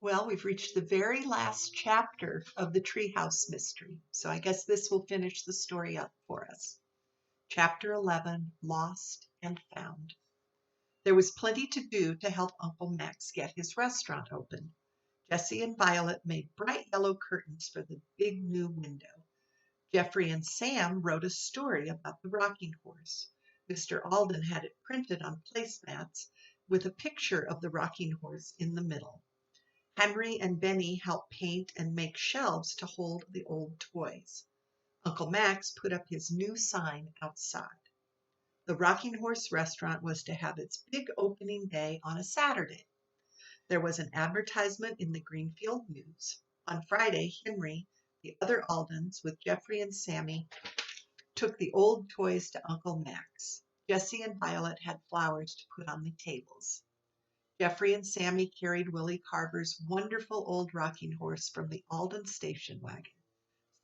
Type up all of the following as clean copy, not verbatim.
Well, we've reached the very last chapter of the Treehouse Mystery, so I guess this will finish the story up for us. Chapter 11, Lost and Found. There was plenty to do to help Uncle Max get his restaurant open. Jessie and Violet made bright yellow curtains for the big new window. Jeffrey and Sam wrote a story about the rocking horse. Mr. Alden had it printed on placemats with a picture of the rocking horse in the middle. Henry and Benny helped paint and make shelves to hold the old toys. Uncle Max put up his new sign outside. The Rocking Horse restaurant was to have its big opening day on a Saturday. There was an advertisement in the Greenfield News. On Friday, Henry, the other Aldens, with Jeffrey and Sammy, took the old toys to Uncle Max. Jessie and Violet had flowers to put on the tables. Jeffrey and Sammy carried Willie Carver's wonderful old rocking horse from the Alden station wagon.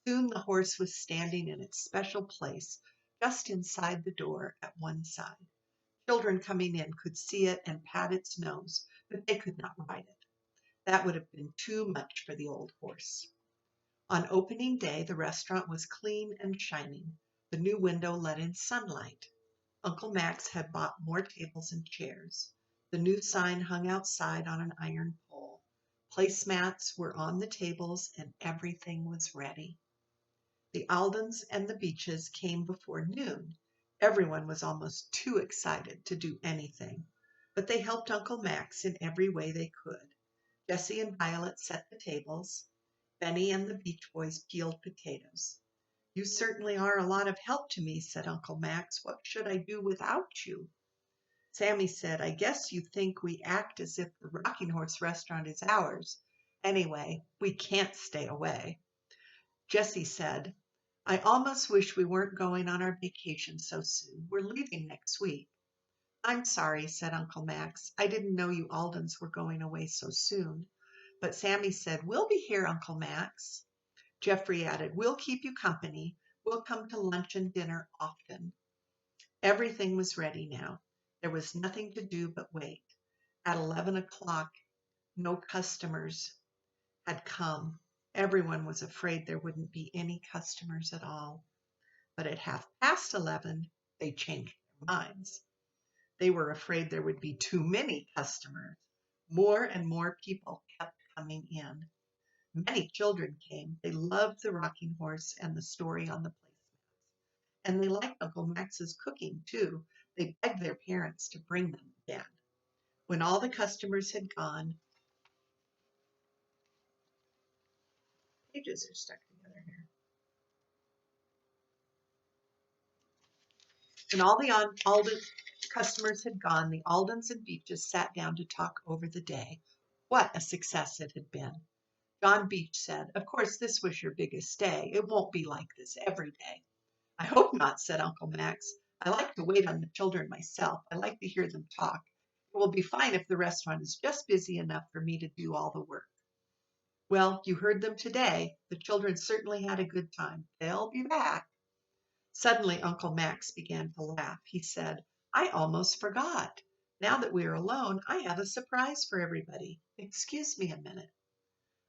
Soon the horse was standing in its special place, just inside the door at one side. Children coming in could see it and pat its nose, but they could not ride it. That would have been too much for the old horse. On opening day, the restaurant was clean and shining. The new window let in sunlight. Uncle Max had bought more tables and chairs. The new sign hung outside on an iron pole. Placemats were on the tables and everything was ready. The Aldens and the Beaches came before noon. Everyone was almost too excited to do anything, but they helped Uncle Max in every way they could. Jessie and Violet set the tables. Benny and the Beach Boys peeled potatoes. "You certainly are a lot of help to me," said Uncle Max. "What should I do without you?" Sammy said, "I guess you think we act as if the Rocking Horse restaurant is ours. Anyway, we can't stay away." Jessie said, "I almost wish we weren't going on our vacation so soon. We're leaving next week." "I'm sorry," said Uncle Max. "I didn't know you Aldens were going away so soon." But Sammy said, "We'll be here, Uncle Max." Jeffrey added, "We'll keep you company. We'll come to lunch and dinner often." Everything was ready now. There was nothing to do but wait. At 11 o'clock, no customers had come. Everyone was afraid there wouldn't be any customers at all. But at 11:30, they changed their minds. They were afraid there would be too many customers. More and more people kept coming in. Many children came. They loved the rocking horse and the story on the placemats. And they liked Uncle Max's cooking, too. They begged their parents to bring them again. When all the customers had gone, pages are stuck together here. When all the customers had gone, the Aldens and Beaches sat down to talk over the day. What a success it had been. John Beach said, "Of course, this was your biggest day. It won't be like this every day." "I hope not," said Uncle Max. "I like to wait on the children myself. I like to hear them talk. It will be fine if the restaurant is just busy enough for me to do all the work." "Well, you heard them today. The children certainly had a good time. They'll be back." Suddenly Uncle Max began to laugh. He said, "I almost forgot. Now that we are alone, I have a surprise for everybody. Excuse me a minute."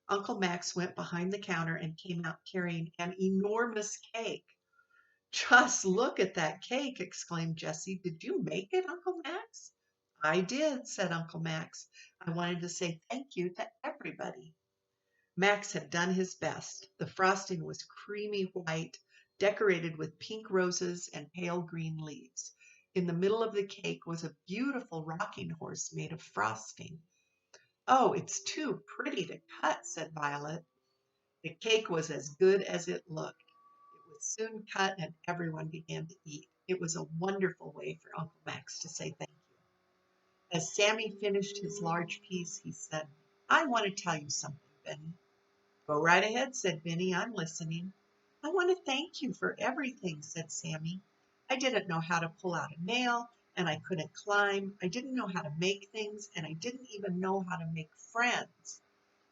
Uncle Max went behind the counter and came out carrying an enormous cake. "Just look at that cake!" exclaimed Jessie. "Did you make it, Uncle Max?" "I did," said Uncle Max. "I wanted to say thank you to everybody." Max had done his best. The frosting was creamy white, decorated with pink roses and pale green leaves. In the middle of the cake was a beautiful rocking horse made of frosting. "Oh, it's too pretty to cut," said Violet. The cake was as good as it looked. It was soon cut and everyone began to eat. It was a wonderful way for Uncle Max to say thank you. As Sammy finished his large piece, he said, "I want to tell you something, Benny." "Go right ahead," said Benny. "I'm listening." "I want to thank you for everything," said Sammy. "I didn't know how to pull out a nail, and I couldn't climb. I didn't know how to make things, and I didn't even know how to make friends.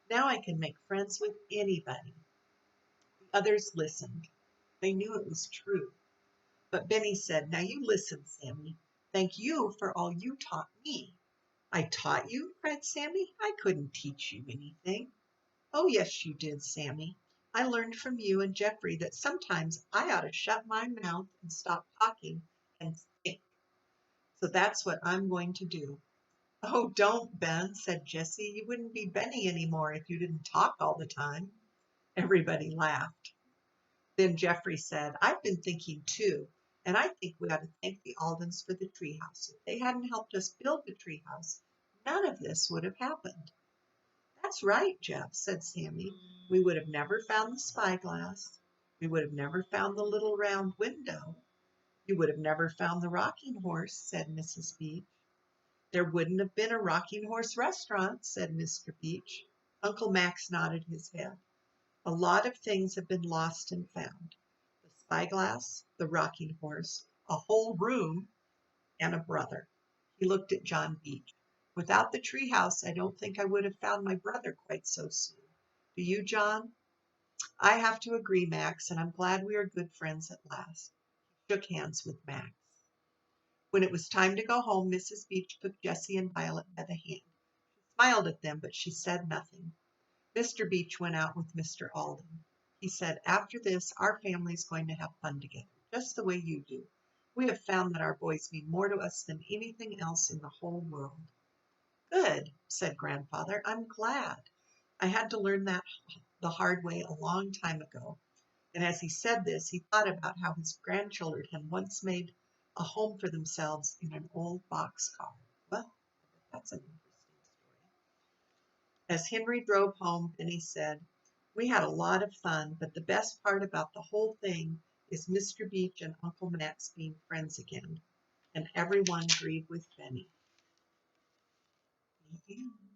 Now I can make friends with anybody." The others listened. They knew it was true. But Benny said, "Now you listen, Sammy. Thank you for all you taught me. I taught you? Cried Sammy. I couldn't teach you anything. Oh, yes, you did, Sammy. I learned from you and Jeffrey that sometimes I ought to shut my mouth and stop talking and think. So that's what I'm going to do. Oh, don't, Ben, said Jessie. You wouldn't be Benny anymore if you didn't talk all the time. Everybody laughed. Then Jeffrey said, I've been thinking too, and I think we ought to thank the Aldens for the treehouse. If they hadn't helped us build the treehouse, none of this would have happened. That's right, Jeff, said Sammy. We would have never found the spyglass. We would have never found the little round window. You would have never found the rocking horse, said Mrs. Beach. There wouldn't have been a rocking horse restaurant, said Mr. Beach. Uncle Max nodded his head. A lot of things have been lost and found. The spyglass, the rocking horse, a whole room, and a brother. He looked at John Beach. Without the treehouse, I don't think I would have found my brother quite so soon. Do you, John? I have to agree, Max, and I'm glad we are good friends at last. He shook hands with Max. When it was time to go home, Mrs. Beach took Jessie and Violet by the hand. She smiled at them, but she said nothing. Mr. Beach went out with Mr. Alden. He said, after this, our family is going to have fun together, just the way you do. We have found that our boys mean more to us than anything else in the whole world. Good, said Grandfather. I'm glad. I had to learn that the hard way a long time ago. And as he said this, he thought about how his grandchildren had once made a home for themselves in an old boxcar. Well, that's an interesting story. As Henry drove home, Benny said, we had a lot of fun, but the best part about the whole thing is Mr. Beach and Uncle Max being friends again. And everyone agreed with Benny. The end.